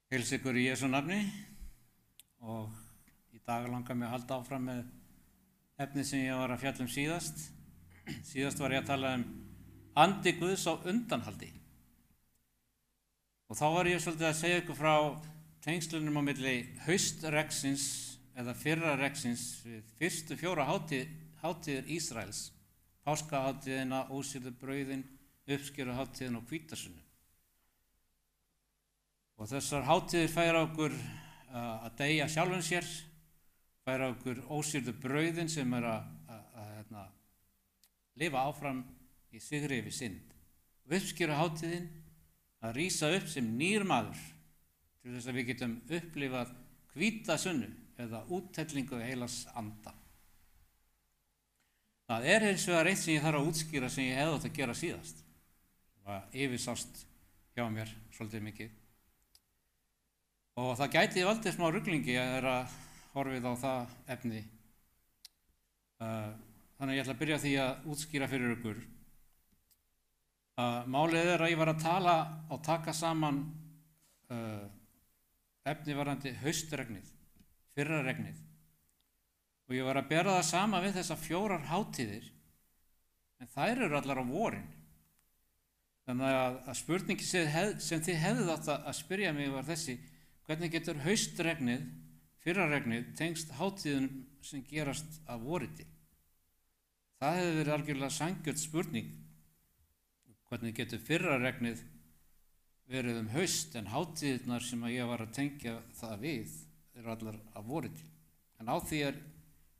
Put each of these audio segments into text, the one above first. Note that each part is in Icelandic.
Heilsa ykkur í Jesú nafni og í dag langar mig að halda áfram með efni sem ég var að fjalla síðast. Síðast var ég að tala andi Guðs á undanhaldi. Og þá var ég svolítið að segja ykkur frá tengslunum á milli haustregsins eða fyrraregsins við fyrstu 4 hátíðir Ísraels. Páskahátíðina, ósýrðu brauðin, uppskeruhátíðin og hvítasunnu. Og þessar hátíðir færa okkur að deyja sjálfum sér, færa okkur ósýrðu brauðin sem að lifa áfram í sigri yfir synd. Og uppskeruhátíðin að rísa upp sem nýr maður til þess að við getum upplifað hvítasunnu eða úttellingu heilags anda. Það hins vegar eitt sem ég þarf að útskýra sem ég hefði átt að gera síðast. Það yfirsást hjá mér svolítið mikið. Og það gæti valdið smá ruglingi að horfið á það efni. Þannig ég ætla að byrja því að útskýra fyrir ykkur. Málið að ég var að tala og taka saman efni varðandi haustregnið, fyrraregnið. Og ég var að bera það sama við þessar 4 hátíðir, en þær eru allar á vorin. Þannig að spurningi sem þið hefðuð átt að spyrja mig var þessi: hvernig getur haustregnið, fyrraregnið, tengst hátíðunum sem gerast að voriti? Það hefði verið algjörlega sanngjörn spurning. Hvernig getur fyrraregnið verið haust en hátíðirnar sem ég var að tengja það við eru allar að voriti? En á því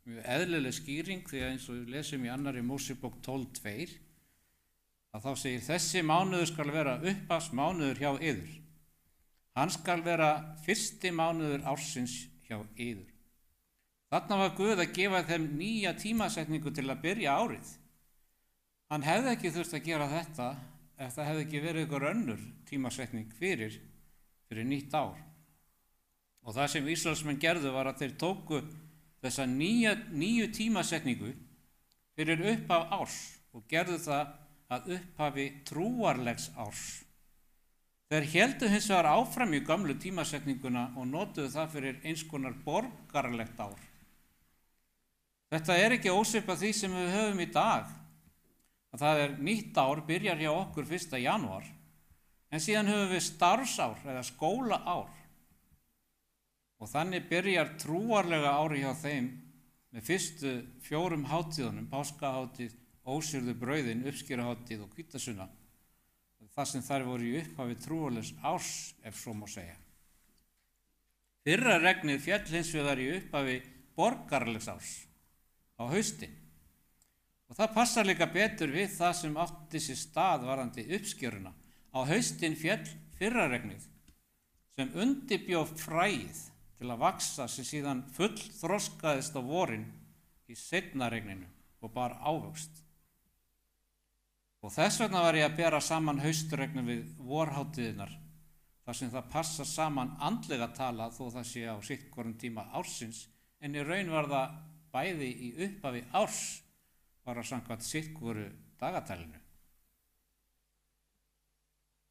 mjög eðlileg skýring, því að eins og við lesum í 2. Mósebók 12:2 að þá segir: þessi mánuður skal vera upphafsmánuður hjá yður. Hann skal vera fyrsti mánuður ársins hjá yður. Þarna var Guð að gefa þeim nýja tímasetningu til að byrja árið. Hann hefði ekki þurft að gera þetta ef það hefði ekki verið ykkur önnur tímasetning fyrir nýtt ár. Og það sem Ísraelsmenn gerðu var að þeir tóku þessa nýju tímasetningu fyrir upphaf árs og gerðu það að upphafi trúarlegs árs. Þeir héldu hins vegar áfram í gömlu tímasetninguna og notuðu það fyrir eins konar borgaralegt ár. Þetta ekki ósvipað því sem við höfum í dag, að það nýtt ár byrjar hjá okkur 1. janúar, en síðan höfum við starfsár eða skólaár. Og þannig byrjar trúarlega ári hjá þeim með fyrstu 4 hátíðunum, páskahátíð, ósýrðu brauðin, uppskeruhátíð og hvítasunna. Það sem þær voru í upphafi trúarlegs árs, ef svo má segja. Fyrraregnið féll hins vegar í upphafi borgaralegs árs á haustin. Og það passar líka betur við það sem átti sér stað varðandi uppskeruna. Á haustin féll fyrraregnið sem undirbjó fræið til að vaxa sem síðan full þroskaðist á vorin í seinna regninu og bar ávöxt. Og þess vegna var ég að bera saman haustregnu við vorhátíðirnar, þar sem það passa saman andlega tala þó það sé á sittkorum tíma ársins, en í raun var það bæði í upphafi árs, bara samkvæmt sittkoru dagatælinu.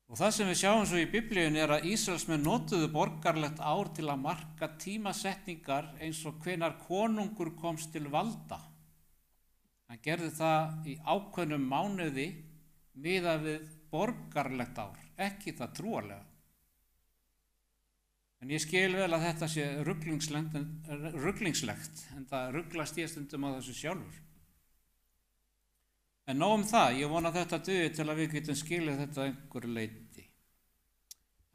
Og það sem við sjáum svo í Biblíunni að Ísraelsmenn notuðu borgarlegt ár til að marka tímasetningar eins og hvenær konungur komst til valda. Hann gerði það í ákveðnum mánuði miðað við borgarlegt ár, ekki það trúarlega. En ég skil vel að þetta sé ruglingslegt, en það ruglast ég stundum á þessu sjálfur. En nóg það, ég vona þetta dugi til að við getum skilið þetta einhverju leyti.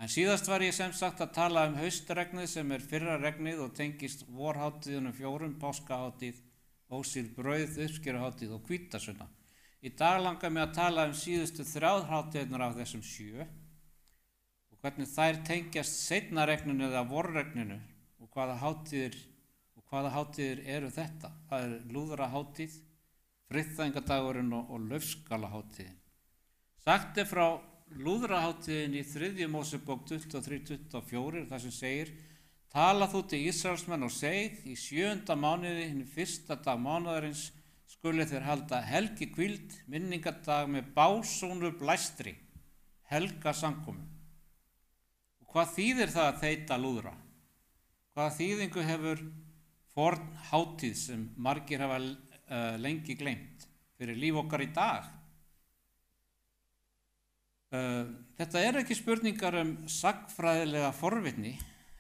En síðast var ég sem sagt að tala haustregnið sem fyrraregnið og tengist vorhátíðunum 4, páskahátíð, ósýrð brauð, uppskeruhátíð og hvítasunna. Í dag langar mig að tala síðustu 3 hátíðirnar af þessum 7 og hvernig þær tengjast seinna regninu eða vorregninu og hvaða hátíðir eru þetta. Það lúðrahátíð, friðþægingadagurinn og laufskalahátíðin. Sagt frá lúðrahátíðin í 3. Mósebók 23:24 þar sem segir: tala þú til Ísraelsmenn og segð: í 7. mánuði, hinn 1. dag mánaðarins, skuli þeir halda helgihvíld, minningardag með básúnu blæstri, helga samkomu. Og hvað þýðir það að þeyta lúðra? Hvaða þýðingu hefur forn hátíð sem margir hafa lengi gleymt fyrir líf okkar í dag? Þetta er ekki spurningar sagnfræðilega forvitni,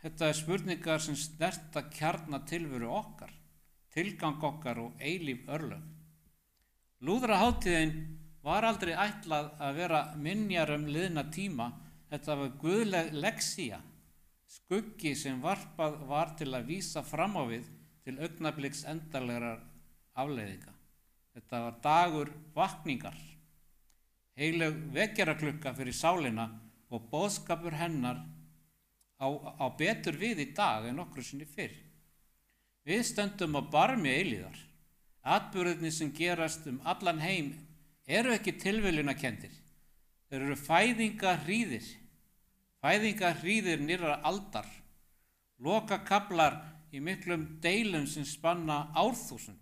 þetta er spurningar sem snerta kjarna tilveru okkar, tilgang okkar og eilíf örlög. Lúðrahátíðin var aldrei ætlað að vera minjar liðna tíma, þetta var guðleg lexía, skuggi sem varpað var til að vísa fram á við til augnabliks endanlegrar afleiðinga. Þetta var dagur vakningar, heilög vekjaraklukka fyrir sálina og boðskapur hennar á betur við í dag en nokkru sinni fyrr. Við stöndum á barmi eilíðar. Atburðirnir sem gerast allan heim eru ekki tilviljunarkenndir. Þeir eru fæðingarhríðir nýrra aldar, lokakaflar í miklum deilum sem spanna árþúsund.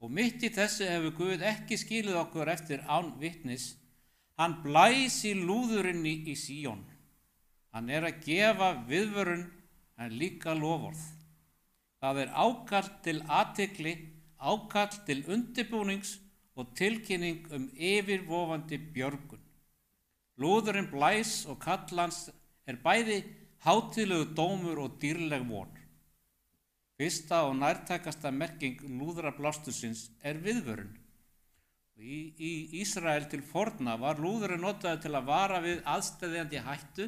Og mitt í þessu hefur Guð ekki skilið okkur eftir án vitnis. Hann blæs í lúðurinn í Síón. Hann er að gefa viðvörun en líka loforð. Það er ákall til athygli, ákall til undirbúnings og tilkynning yfirvofandi björgun. Lúðurinn blæs og kall hans er bæði hátíðlegur dómur og dýrleg von. Fyrsta og nærtækasta merking lúðrablástursins er viðvörun. Í Ísrael til forna var lúðurinn notaður til að vara við aðsteðjandi hættu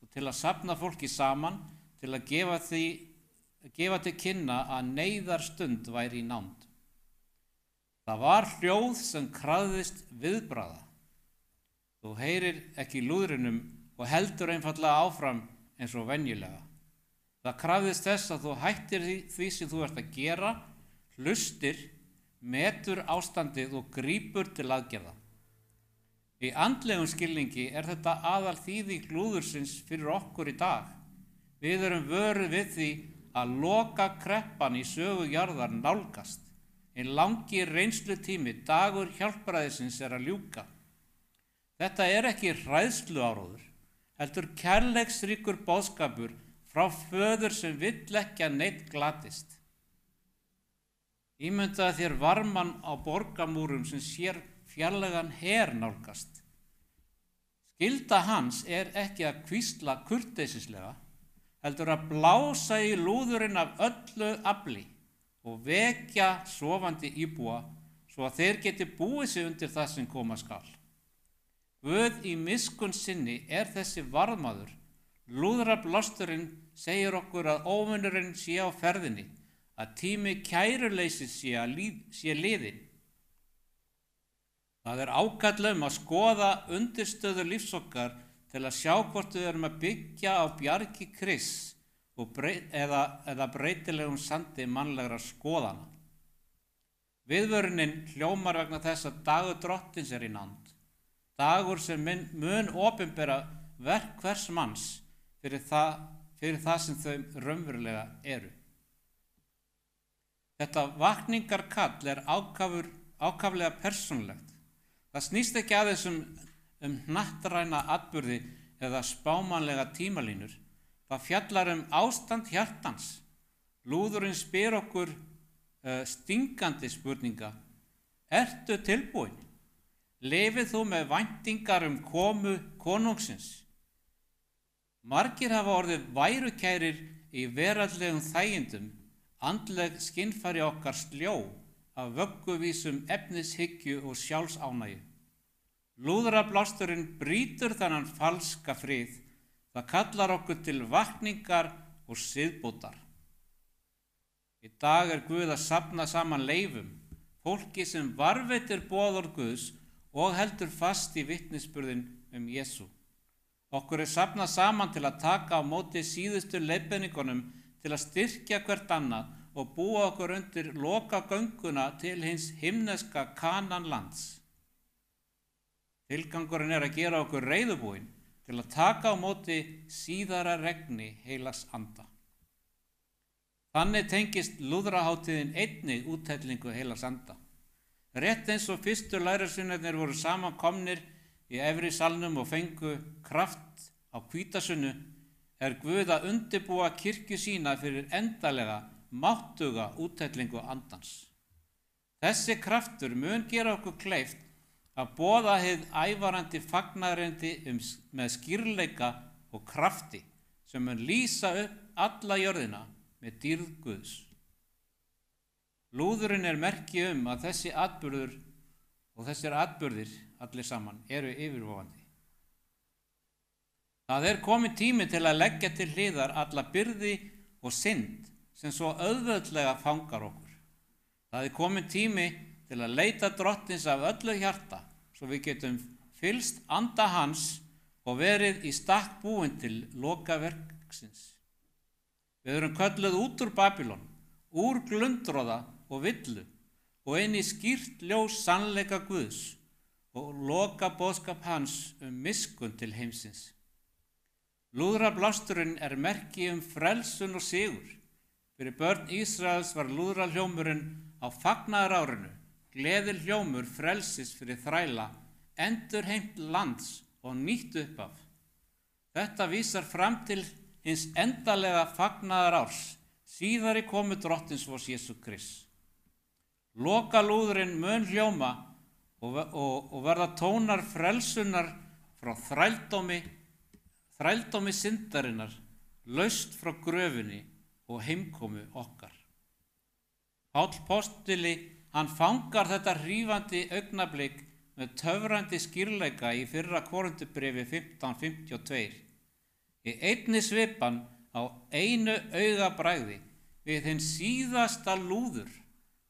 og til að safna fólki saman til að gefa til kynna að neyðarstund væri í nánd. Það var hljóð sem krafðist viðbragða. Þú heyrir ekki lúðrinum og heldur einfaldlega áfram eins og venjulega. Það krafðist þess að þú hættir því sem þú ert að gera, hlustir, metur ástandið og grípur til aðgerða. Í andlegum skilningi er þetta aðal þýðing lúðursins fyrir okkur í dag. Við erum vöruð við því að loka kreppan í sögu jarðar nálgast. Ein langi reynslutími, dagur hjálpræðisins er að ljúka. Þetta er ekki hræðsluáróður, heldur kærleiksríkur boðskapur frá föður sem vill ekki að neinn glatist. Ímyndaðu þér varmann á borgamúrum sem sér fjarlægan her nálgast. Skylda hans er ekki að hvísla kurteisislega, heldur að blása í lúðurinn af öllu afli og vekja sofandi íbúa svo að þeir geti búið sig undir það sem koma skal. Guð í miskunn sinni er þessi varðmaður. Lúðrablásturinn segir okkur að óvinurinn sé á ferðinni, að tími kæruleysis sé liðinn. Það er ákall að skoða undirstöður lífs okkar til að sjá hvort við erum að byggja á bjargi Krists eða breytilegum sandi mannlegra skoðana. Viðvörunin hljómar vegna þess að dagur drottins er í nánd. Dagur sem mun opinbera verk hvers manns fyrir það sem þau raunverulega eru. Þetta vakningarkall er ákaflega persónulegt. Það snýst ekki aðeins hnattræna atburði eða spámanlega tímalínur. Það fjallar ástand hjartans. Lúðurinn spyr okkur stingandi spurninga. Ertu tilbúin? Lifið þú með væntingar komu konungsins? Margir hafa orðið værukærir í veraldlegum þægindum, andleg skynfæri okkar sljó af vögguvísum efnishyggju og sjálfsánægju. Lúðrablásturinn brýtur þennan falska frið. Það kallar okkur til vakningar og siðbótar. Í dag er Guð að safna saman leifum, fólki sem varveitir boðorð Guðs og heldur fast í vitnisburðin Jesú. Okkur er safnað saman til að taka á móti síðustu leiðbeiningunum til að styrkja hvert annað og búa okkur undir lokagönguna til hins himneska Kananlands. Tilgangurinn er að gera okkur reiðubúin til að taka á móti síðara regni heilags anda. Þannig tengist lúðrahátíðin einnig úthellingu heilags anda. Rétt eins og fyrstu lærisveinarnir voru saman komnir í efri salnum og fengu kraft á hvítasunnu, er Guð að undirbúa kirkju sína fyrir endalega máttuga úthellingu andans. Þessi kraftur mun gera okkur kleift að boða hið ævarandi fagnaðarerindi með skýrleika og krafti sem mun lýsa upp alla jörðina með dýrð Guðs. Lúðurinn er merki að þessi atburður og þessir atburðir allir saman eru yfirvofandi. Það er kominn tími til að leggja til hliðar alla byrði og synd sem svo auðveldlega fangar okkur. Það er kominn tími til að leita Drottins af öllu hjarta svo við getum fylgst anda hans og verið í stakk búin til lokaverksins. Við erum kölluð út úr Babylon, úr glundroða og villu og inn í skýrt ljós sannleika Guðs og loka boðskap hans miskunn til heimsins. Lúðrablásturinn er merki frelsun og sigur. Fyrir börn Ísraels var lúðrahljómurinn á fagnaðarárinu, gleðihljómur frelsis fyrir þræla, endurheimt lands og nýtt uppaf. Þetta vísar fram til hins endalega fagnaðarárs, síðari komu Drottins vors Jesú Krist. Lokalúðurinn mun hljóma og verða tónar frelsunar frá þrældómi syndarinnar, laust frá gröfinni og heimkomu okkar. Páll postuli, hann fangar þetta hrífandi augnablik með töfrandi skýrleika í 1. Korinthubréfi 15:52. Í einni svipan á einu augabragði við hinn síðasta lúður,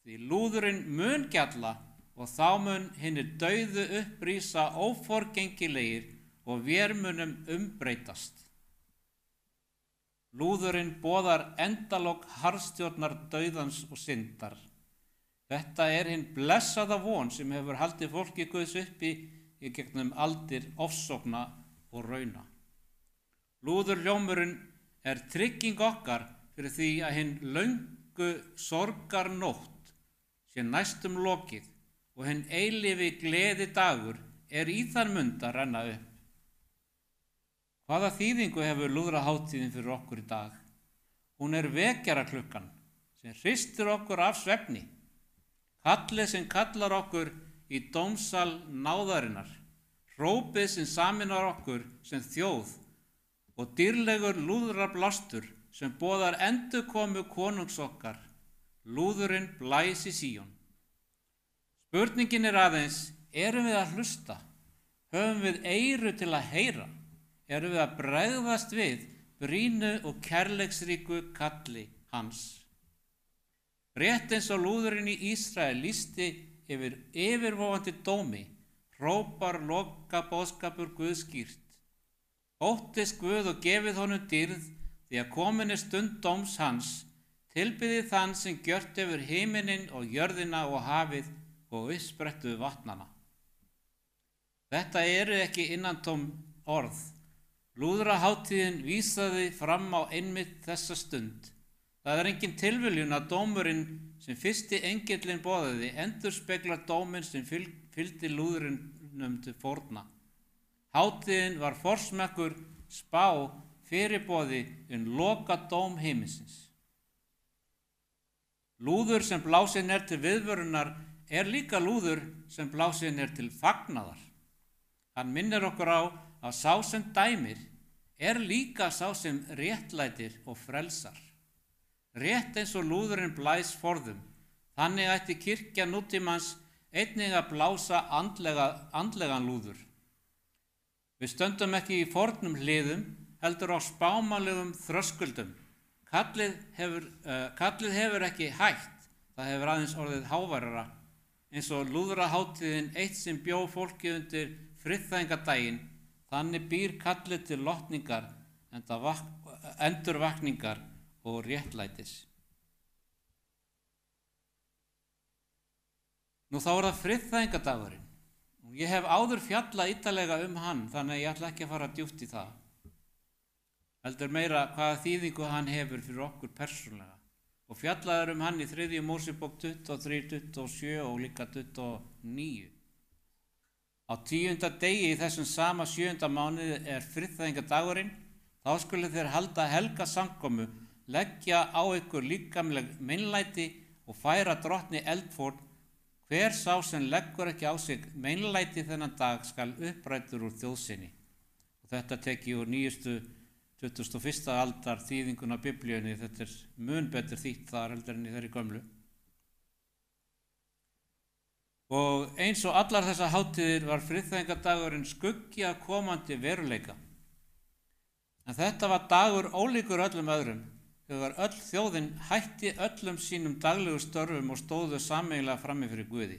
því lúðurinn mun gjalla og þá mun hinir dauðu upprísa óforgengilegir og vér munum umbreytast. Lúðurinn boðar endalok harðstjórnar dauðans og syndar. Þetta er hinn blessaða von sem hefur haldið fólki Guðs uppi í gegnum aldir ofsókna og rauna. Lúðurhljómurinn er trygging okkar fyrir því að hinn löngu sorgarnótt sé næstum lokið og hinn eilífi gleði dagur er í þann mund að renna upp. Hvaða þýðingu hefur lúðrahátíðin fyrir okkur í dag? Hún er vekjaraklukkan sem hristir okkur af svefni, kallið sem kallar okkur í dómsal náðarinnar, hrópið sem saminar okkur sem þjóð og dýrlegur lúðrablástur sem boðar endurkomu konungs okkar. Lúðurinn blæs í Síón. Spurningin er aðeins, erum við að hlusta? Höfum við eyru til að heyra? Erum við að bregðast við brýnu og kærleiksríku kalli hans? Rétt eins og lúðurinn í Ísrael lýsti yfir yfirvofandi dómi, hrópar lokaboðskapur Guð skýrt. Óttist Guð og gefið honum dýrð, því að komin er stund dóms hans, tilbyðið þann sem gjört hefur himininn og jörðina og hafið og uppsprettu vatnana. Þetta eru ekki innantóm orð. Lúðrahátíðin vísaði fram á einmitt þessa stund. Það er engin tilviljun að dómurinn sem fyrsti engillinn boðaði endurspeglar dóminn sem fylgdi lúðurinnum til fórna. Hátíðin var forsmekkur spá fyrirboði loka dóm heimsins. Lúður sem blásinn er til viðvörunar er líka lúður sem blásinn er til fagnaðar. Hann minnir okkur á að sá sem dæmir er líka sá sem réttlætir og frelsar. Rétt eins og lúðurinn blæs forðum, þannig ætti kirkja nútímans einnig að blása andlegan lúður. Við stöndum ekki í fornum hliðum, heldur á spámanlegum þröskuldum. Kallið hefur ekki hætt, það hefur aðeins orðið háværara, eins og lúðrahátíðin eitt sem bjó fólki undir friðþægingadaginn. Þannig býr kallið til lotningar, endurvakningar og réttlætis. Nú þá er það friðþægingadagurinn. Ég hef áður fjallað ítarlega hann, þannig að ég ætla ekki að fara djúpt í það. Heldur meira hvaða þýðingu hann hefur fyrir okkur persónulega. Og fjallaður hann í 3. Mósebók 23, 27 og líka 29. Á 10. degi í þessum sama 7. mánuði er friðþægingadagurinn. Þá skulu þeir halda helga samkomu, leggja á ykkur líkamleg meinlæti og færa drottni eldfórn. Hver sá sem leggur ekki á sig meinlæti þennan dag skal upprættur úr þjóð sinni. Og þetta teki úr 21. aldar þýðinguna Biblíunni. Þetta mun betur þýtt þar heldur en í þeirri gömlu. Og eins og allar þessar hátíðir var friðþægingadagurinn skuggi af komandi veruleika. En þetta var dagur ólíkur öllum öðrum, þegar öll þjóðin hætti öllum sínum daglegu störfum og stóðu sameiginlega frammi fyrir Guði.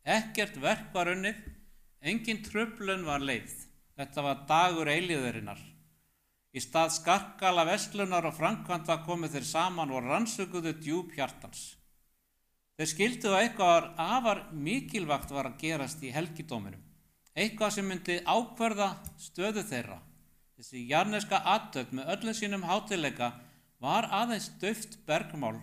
Ekkert verk var unnið, engin truflun var leyfð. Þetta var dagur eilífðarinnar. Í stað skarkala verslunar og framkvæmda komu þeir saman og rannsökuðu djúp hjartans. Þeir skildu að eitthvað afar mikilvægt var að gerast í helgidóminum, eitthvað sem myndi ákvarða stöðu þeirra. Þessi jarneska athöfn með öllum sínum hátíðleika var aðeins dauft bergmál,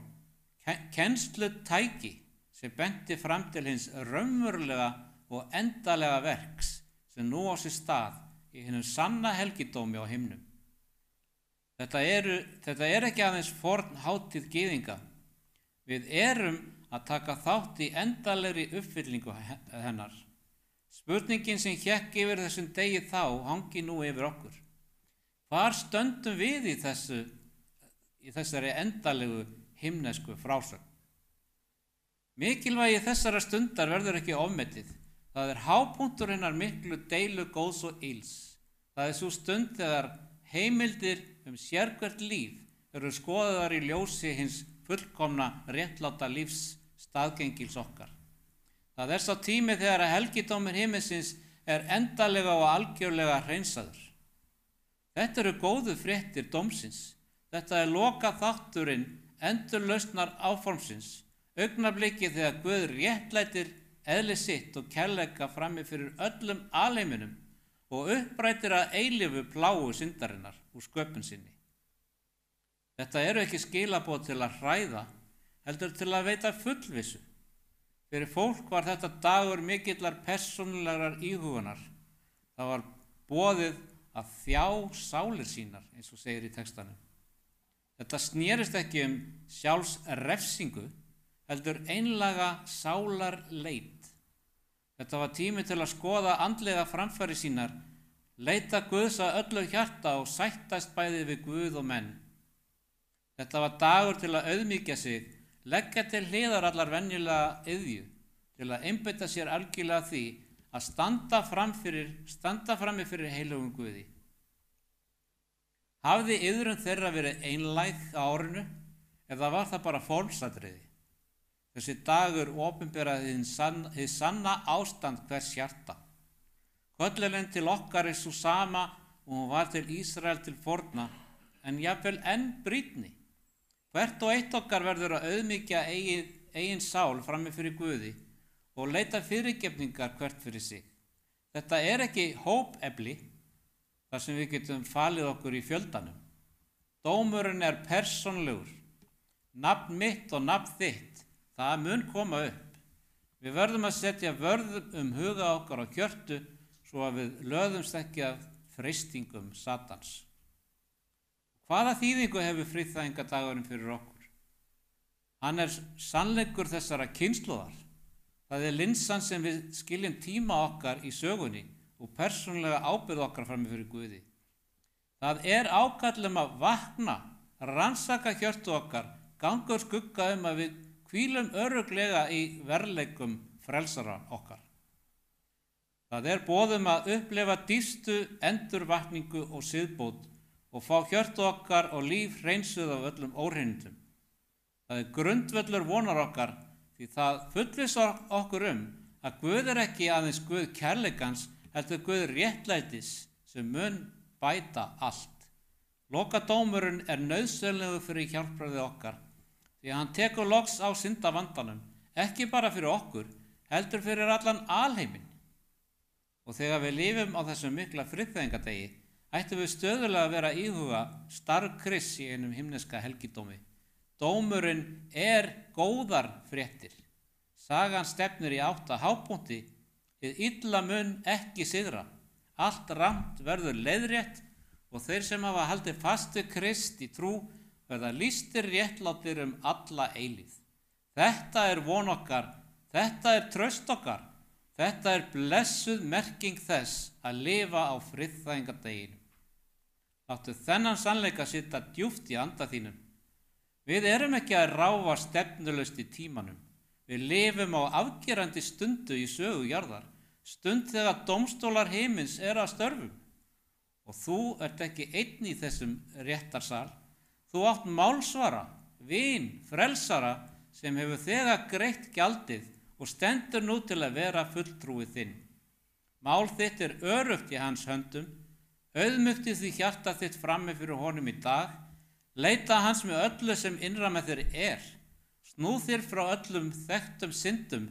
kennslutæki sem benti fram til hins raunverulega og endalega verks sem nú á sér stað í hinum sanna helgidómi á himnum. Þetta er ekki aðeins forn hátíð gyðinga. Við erum að taka þátt í endalegri uppfyllingu hennar. Spurningin sem hékk yfir þessum degi þá hangi nú yfir okkur. Hvar stöndum við í þessari endalegu himnesku frásögn? Mikilvægi þessara stundar verður ekki ofmetið. Það er hápunktur hennar miklu deilu góðs og ills. Það er svo stund þegar heimildir sérhvert líf eru skoðaðar í ljósi hins fullkomna réttláta lífs staðgengils okkar. Það er sá tími þegar að helgidómur himinsins er endalega og algjörlega hreinsaður. Þetta eru góðu fréttir dómsins. Þetta er loka þátturinn endurlausnar áformsins, augnablikið þegar Guð réttlætir eðli sitt og kærleika frammi fyrir öllum alheiminum og upprætir að eilífu plágu syndarinnar úr sköpun sinni. Þetta eru ekki skilaboð til að hræða, heldur til að veita fullvissu. Fyrir fólk var þetta dagur mikillar persónulegrar íhugunar. Það var boðið að þjá sálir sínar, eins og segir í textanum. Þetta snerist ekki sjálfsrefsingu, heldur einlaga sálarleit. Þetta var tími til að skoða andlega framfæri sínar, leita Guðs að öllu hjarta og sættast bæði við Guð og menn. Þetta var dagur til að auðmýkja sig, leggja til hliðar allar venjulega iðju, til að einbeita sér algjörlega því að standa frammi fyrir heilögum Guði. Hafði iðrun þeirra verið einlæg á árinu, eða var það bara formsatriði? Þessi dagur opinberaði hið sanna ástand hvers hjarta. Köllurinn til okkar er svo sama og hún var til Ísrael til forna, en jafnvel enn brýnni. Hvert og eitt okkar verður að auðmýkja eigin sál frammi fyrir Guði og leita fyrirgefningar hvert fyrir sig. Þetta er ekki hópefli, þar sem við getum falið okkur í fjöldanum. Dómurinn er persónlegur. Nafn mitt og nafn þitt, það mun koma upp. Við verðum að setja vörð huga okkar á hjörtu svo að við löðumst ekki af freistingum Satans. Hvaða þýðingu hefur friðþægingadagurinn fyrir okkur? Hann er sannleikur þessara kynslóðar. Það er linsan sem við skiljum tíma okkar í sögunni og persónulega ábyrgð okkar frammi fyrir Guði. Það er ákall að vakna, rannsaka hjörtu okkar, ganga úr skugga að við hvílum örugglega í verleikum frelsara okkar. Það er boðum að upplifa dýpstu endurvakningu og siðbót og fá hjörtu okkar og líf hreinsuð af öllum óhreinindum. Það er grundvöllur vonar okkar því það fullvissar okkur að Guð er ekki aðeins Guð kærleikans, heldur Guð réttlætis sem mun bæta allt. Lokadómurinn er nauðsynlegur fyrir hjálpræði okkar því að hann tekur loks á syndavandanum, ekki bara fyrir okkur, heldur fyrir allan alheiminn. Og þegar við lifum á þessum mikla friðþægingadegi, ættum við stöðulega að vera að íhuga starf Krists í einum himneska helgidómi. Dómurinn er góðar fréttir. Sagan stefnir í átt að hápunkti, hið illa mun ekki sigra. Allt rangt verður leiðrétt og þeir sem hafa haldið fast við Krist í trú verða lýstir réttlátir alla eilífð. Þetta er von okkar, þetta er traust okkar, þetta er blessuð merking þess að lifa á friðþægingardeginum. Láttu þennan sannleika sitja djúpt í anda þínum. Við erum ekki að ráfa stefnulaust í tímanum. Við lifum á afgerandi stundu í sögu jarðar, stund þegar dómstólar himins að störfum. Og þú ert ekki einn í þessum réttarsal. Þú átt málsvara, vin, frelsara sem hefur þegar greitt gjaldið og stendur nú til að vera fulltrúið þinn. Mál þitt er öruggt í hans höndum. Auðmugti því hjarta þitt frammi fyrir honum í dag. Leita hans með öllu sem innra með þér er. Snúð þér frá öllum þekktum syndum.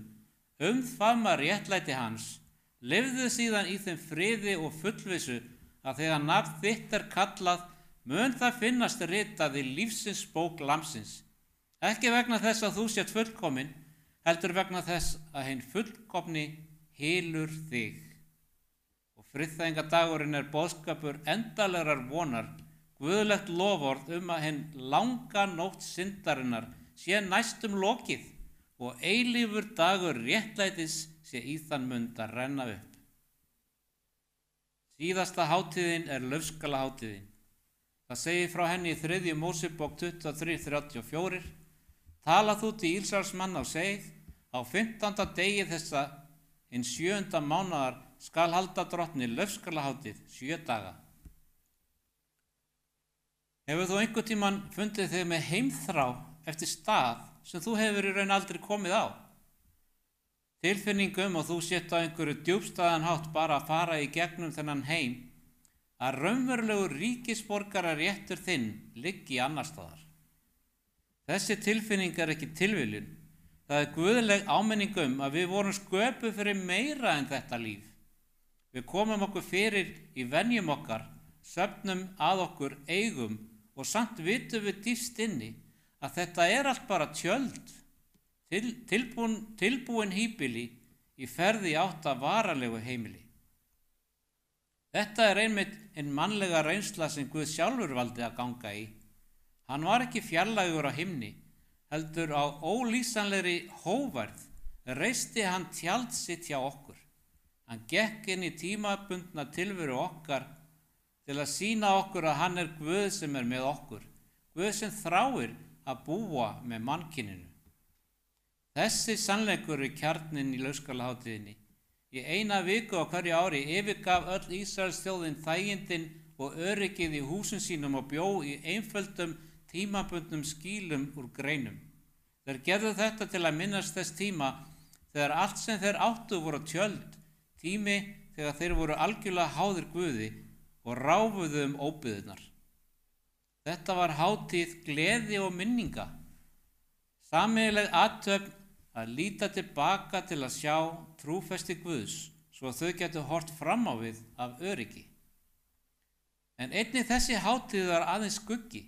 Faðma réttlæti hans. Lifðu síðan í þeim friði og fullvissu að þegar nafn þitt er kallað, mun það finnast ritað í lífsins bók Lamsins. Ekki vegna þess að þú sért fullkomin, heldur vegna þess að hinn fullkomni hylur þig. Og friðþægingadagurinn er boðskapur endalegrar vonar, guðlegt loforð að hinn langa nótt syndarinnar sé næstum lokið og eilífur dagur réttlætis sé í þann mund að renna upp. Síðasta hátíðin er laufskalahátíðin. Það segir frá henni í 3. Mósebók 23:34. Tala þú til Ísraels manna og segið, á 15. degi þessa hinn 7. mánaðar skal halda drottni laufskalahátíð 7 daga. Hefur þú einhvern tímann fundið þig með heimþrá eftir stað sem þú hefur í raun aldrei komið á? Tilfinningum og þú sért á einhverju djúpstæðan hátt bara að fara í gegnum þennan heim, að raunverulegur ríkisborgarar réttur þinn liggi annar staðar. Þessi tilfinning er ekki tilviljun. Það er guðleg áminning að við vorum sköpuð fyrir meira en þetta líf. Við komum okkur fyrir í venjum okkar, söfnum að okkur eigum og samt vitum við dýpst inni að þetta er allt bara tjöld. Tilbúin híbýli í ferði átt að varanlegu heimili. Þetta er einmitt hinn mannlega reynsla sem Guð sjálfur valdi að ganga í. Hann var ekki fjarlægur á himni, heldur á ólýsanlegri hóværð reisti hann tjald sitt hjá okkur. Hann gekk inn í tímabundna tilveru okkar til að sýna okkur að hann er Guð sem er með okkur, Guð sem þráir að búa með mannkyninu. Þessi sannleikur er kjarninn í laufskalahátíðinni. Í eina viku á hverju ári yfirgaf öll Ísraels þjóðin þægindin og öryggið í húsum sínum og bjó í einföldum tímabundnum skýlum úr greinum. Þeir gerðu þetta til að minnast þess tíma þegar allt sem þeir áttu voru tjöld, tími þegar þeir voru algjörlega háðir Guði og ráfuðu óbyggðirnar. Þetta var hátíð gleði og minninga, sameiginleg athöfn að líta tilbaka til að sjá trúfesti Guðs svo að þau getur hort fram á við af öryggi. En einnig þessi hátíð var aðeins skuggi,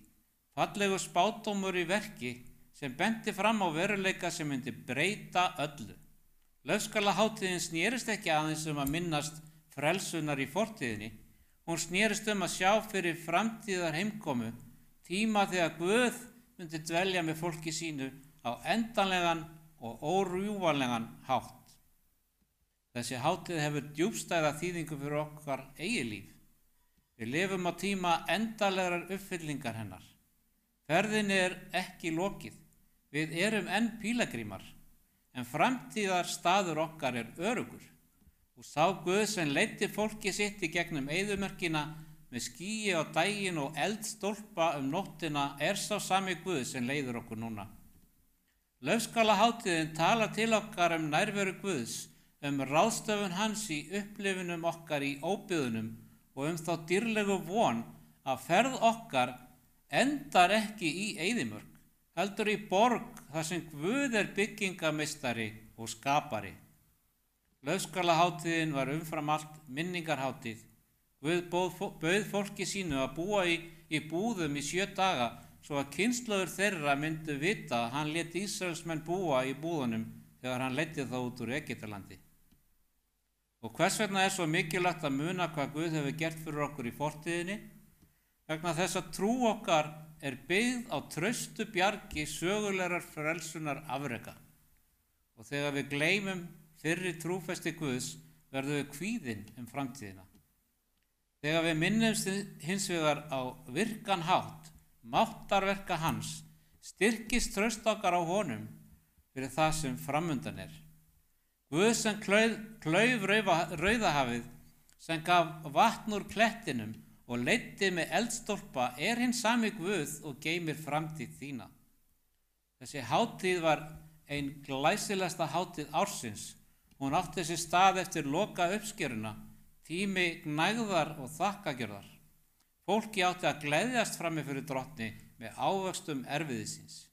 fallegur spádómur í verki sem benti fram á veruleika sem myndi breyta öllu. Laufskalahátíðin snerist ekki aðeins að minnast frelsunar í fortíðinni, hún snerist að sjá fyrir framtíðar heimkomu, tíma þegar Guð myndi dvelja með fólki sínu á endanlegan og órjúfanlegan hátt. Þessi hátíð hefur djúpstæða þýðingu fyrir okkar eigið líf. Við lifum á tíma endanlegrar uppfyllingar hennar. Ferðinni er ekki lokið. Við erum enn pílagrímar, en framtíðar staður okkar er örugur. Og sá Guð sem leiddi fólki sitt í gegnum eyðimörkina með skýi á daginn og eldstólpa nóttina er sá sami Guð sem leiðir okkur núna. Laufskalahátíðin talar til okkar nærveru Guðs, ráðstöfun hans í upplifunum okkar í óbyggðunum og þá dýrlegu von að ferð okkar endar ekki í eyðimörk, heldur í borg þar sem Guð er byggingameistari og skapari. Laufskalahátíðin var umfram allt minningarhátíð. Guð bauð fólki sínu að búa í búðum í 7 daga svo að kynslóður þeirra myndu vita að hann lét Ísraelsmenn búa í búðunum þegar hann leiddi þá út úr Egyptalandi. Og hvers vegna er svo mikilvægt að muna hvað Guð hefur gert fyrir okkur í fortíðinni? vegna þess að trú okkar er byggð á traustu bjargi sögulegar frelsunar afreka. Og þegar við gleymum fyrri trúfesti Guðs verðum við kvíðin framtíðina. Þegar við minnumst hins vegar á virkan hátt, máttarverka hans, styrkist traust okkar á honum fyrir það sem framundan er. Guð sem klauf Rauðahafið, sem gaf vatn úr klettinum og leiddi með eldstólpa hinn sami Guð og geymir framtíð þína. Þessi hátíð var ein glæsilegasta hátíð ársins. Hún átti sér stað eftir loka uppskeruna, tími gnægðar og þakkagjörðar. Fólki átti að gleðjast frammi fyrir Drottni með ávöxtum erfiðisins.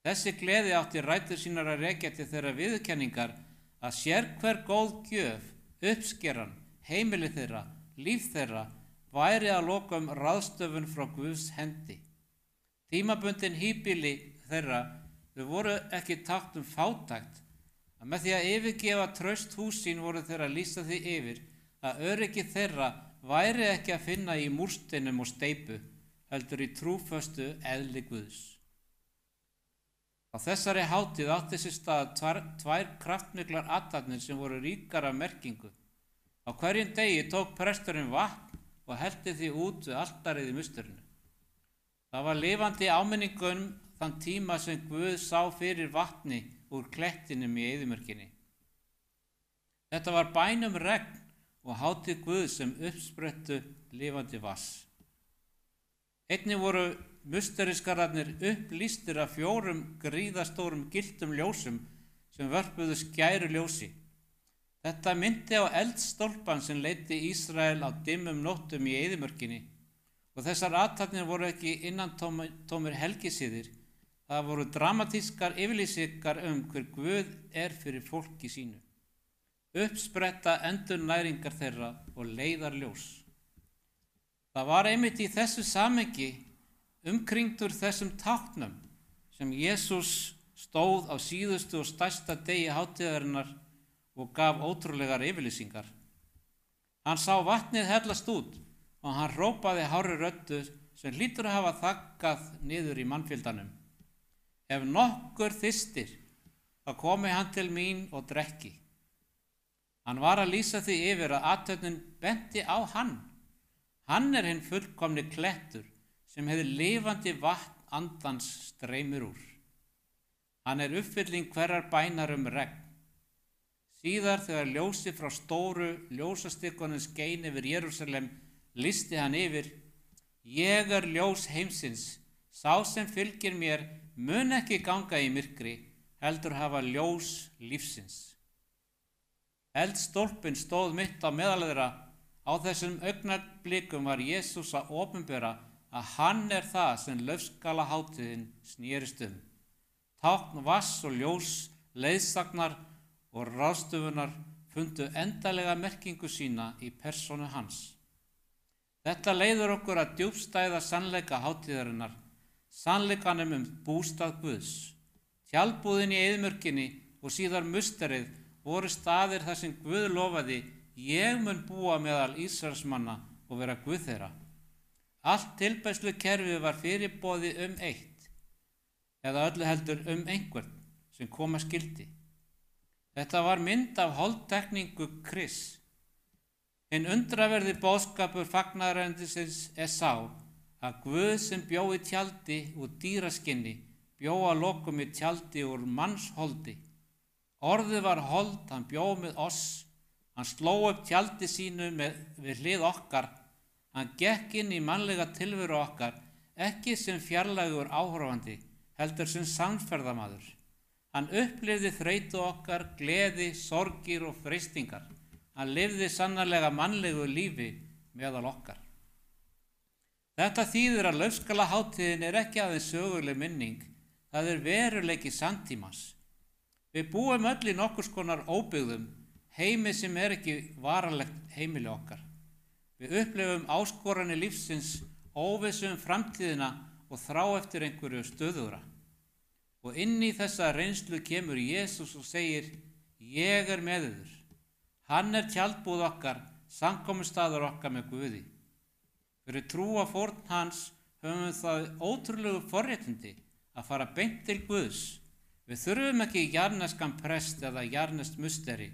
Þessi gleði átti rætur sínar að rekja til þeirra viðurkenningar að sérhver góð gjöf, uppskeran, heimili þeirra, líf þeirra, væri að lokum ráðstöfun frá Guðs hendi. Tímabundin híbýli þeirra, þau voru ekki tákn fátækt, að með því að yfirgefa traust hús sín voru þeirra að lýsa því yfir að öryggi þeirra væri ekki að finna í múrsteinum og steypu, heldur í trúföstu eðli Guðs. Á þessari hátíð átti sér stað tvær kraftmiklar athafnir sem voru ríkar af merkingu. Á hverjum degi tók presturinn vatn og hellti því út við altarið í musturinu. Það var lifandi áminningun þann tíma sem Guð sá fyrir vatni úr klettinum í eyðimörkinni. Þetta var bæn regn og hátíð Guð sem uppsprettu lifandi vass. Einnig voru musteriskararnir upplýstir af 4 gríðastórum gylltum ljósum sem vörpuðu skæru ljósi. Þetta myndi á eldstólpan sem leiddi Ísrael á dimmum nóttum í eyðimörkinni og þessar athafnir voru ekki innantómir helgisiðir. Það voru dramatískar yfirlýsingar hver Guð er fyrir fólki sínu. Uppspretta endurnæringar þeirra og leiðarljós. Það var einmitt í þessu samhengi umkringdur þessum táknum sem Jesús stóð á síðustu og stærsta degi hátíðarinnar og gaf ótrúlegar yfirlýsingar. Hann sá vatnið hellast út og hann hrópaði hárri röddu sem hlýtur að hafa þaggað niður í mannfjöldanum. Ef nokkur þyrstir, þá komi hann til mín og drekki. Hann var að lýsa því yfir að athöfnin benti á hann. Hann er hinn fullkomni klettur sem hefur lifandi vatn andans streymir úr. Hann er uppfylling hverrar bænar regn. Síðar þegar ljósi frá stóru ljósastykkunum skein yfir Jerúsalem lýsti hann yfir: Ég er ljós heimsins, sá sem fylgir mér mun ekki ganga í myrkri, heldur hafa ljós lífsins. Eldstólpinn stóð mitt á meðal þeirra. Á þessum augnablikum var Jesús að opinbera að hann er það sem laufskalahátíðin snerist um. Tákn vass og ljós, leiðsagnar og ráðstöfunar fundu endalega merkingu sína í persónu hans. Þetta leiðir okkur að djúpstæða sannleika hátíðarinnar, sannleikanum bústað Guðs. Tjaldbúðin í eyðimörkinni og síðar musterið voru staðir þar sem Guð lofaði: Ég mun búa meðal Ísraelsmanna og vera Guð þeirra. Allt tilbeiðslukerfið var fyrirboðið eitt, eða öllu heldur einhvern sem koma skyldi. Þetta var mynd af holdtekningu Krists. Hinn undraverði boðskapur fagnaðarerindisins er sá að Guð sem bjó í tjaldi úr dýraskinni bjó að lokum í tjaldi úr mannsholdi. Orðið var hold, hann bjó með oss. Hann sló upp tjaldi sínu við hlið okkar. Hann gekk inn í mannlega tilveru okkar, ekki sem fjarlægur áhorfandi, heldur sem samferðamaður. Hann upplifði þreytu okkar, gleði, sorgir og freistingar. Hann lifði sannarlega mannlegu lífi meðal okkar. Þetta þýðir að laufskalahátíðin er ekki aðeins söguleg minning, það er veruleiki samtímans. Við búum öll í nokkurs konar óbyggðum, heimi sem er ekki varanlegt heimili okkar. Við upplifum áskoranir lífsins, óvissu framtíðina og þrá eftir einhverju stöðugra. Og inn í þessa reynslu kemur Jesús og segir: Ég er með yður. Hann er tjaldbúð okkar, samkomustaður okkar með Guði. Fyrir trúa fórn hans höfum við það ótrúlegu forréttindi að fara beint til Guðs. Við þurfum ekki jarðneskan prest eða jarðneskt musteri.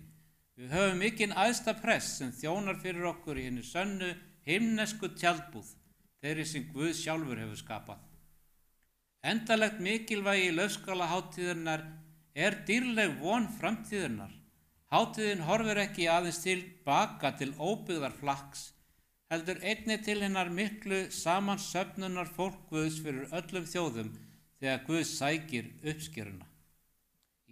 Við höfum mikinn æðsta prest sem þjónar fyrir okkur í hinni sönnu himnesku tjaldbúð, þeirri sem Guð sjálfur hefur skapað. Endalegt mikilvægi laufskálahátíðarinnar er dýrleg von framtíðarinnar. Hátíðin horfir ekki aðeins tilbaka til óbyggðar flakks, heldur einnig til hennar miklu samansöfnunar fólk Guðs fyrir öllum þjóðum þegar Guð sækir uppskeruna.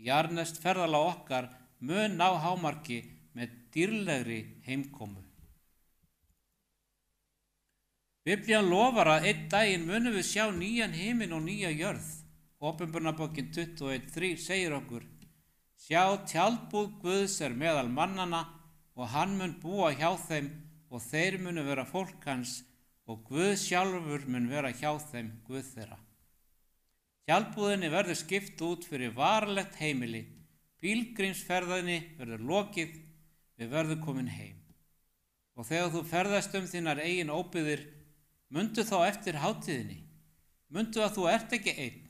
Jarðneskt ferðalag okkar mun ná hámarki með dýrlegri heimkomu. Biblían lofar að einn daginn munum við sjá nýjan himinn og nýja jörð. Opinberunarbókin 21:3 segir okkur: Sjá, tjaldbúð Guðs er meðal mannanna og hann mun búa hjá þeim og þeir munu vera fólk hans og Guð sjálfur mun vera hjá þeim, Guð þeirra. Tjaldbúðinni verður skipt út fyrir varanlegt heimili, pílgrímsferðinni verður lokið, við verðum komin heim. Og þegar þú ferðast þínar eigin óbyggðir, mundu þá eftir hátíðinni, mundu að þú ert ekki einn.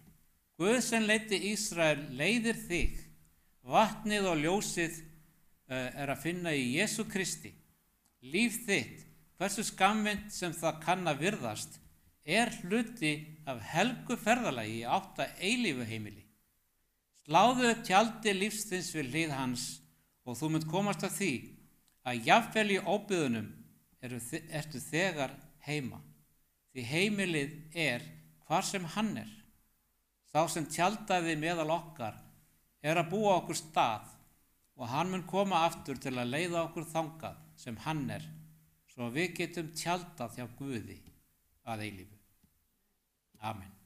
Guð sem leiddi Ísrael leiðir þig. Vatnið og ljósið er að finna í Jesú Kristi. Líf þitt, hversu skammvinnt sem það kann að virðast, er hluti af helgu ferðalagi í átt að eilífu heimili. Sláðu upp tjaldi lífsins við hlið hans og þú munt komast að því að jafnvel í óbyggðunum ertu þegar heima. Því heimilið er hvar sem hann er. Sá sem tjaldaði meðal okkar er að búa okkur stað og hann mun koma aftur til að leiða okkur þangað sem hann er, svo við getum tjaldað hjá Guði að eilífu. Amen.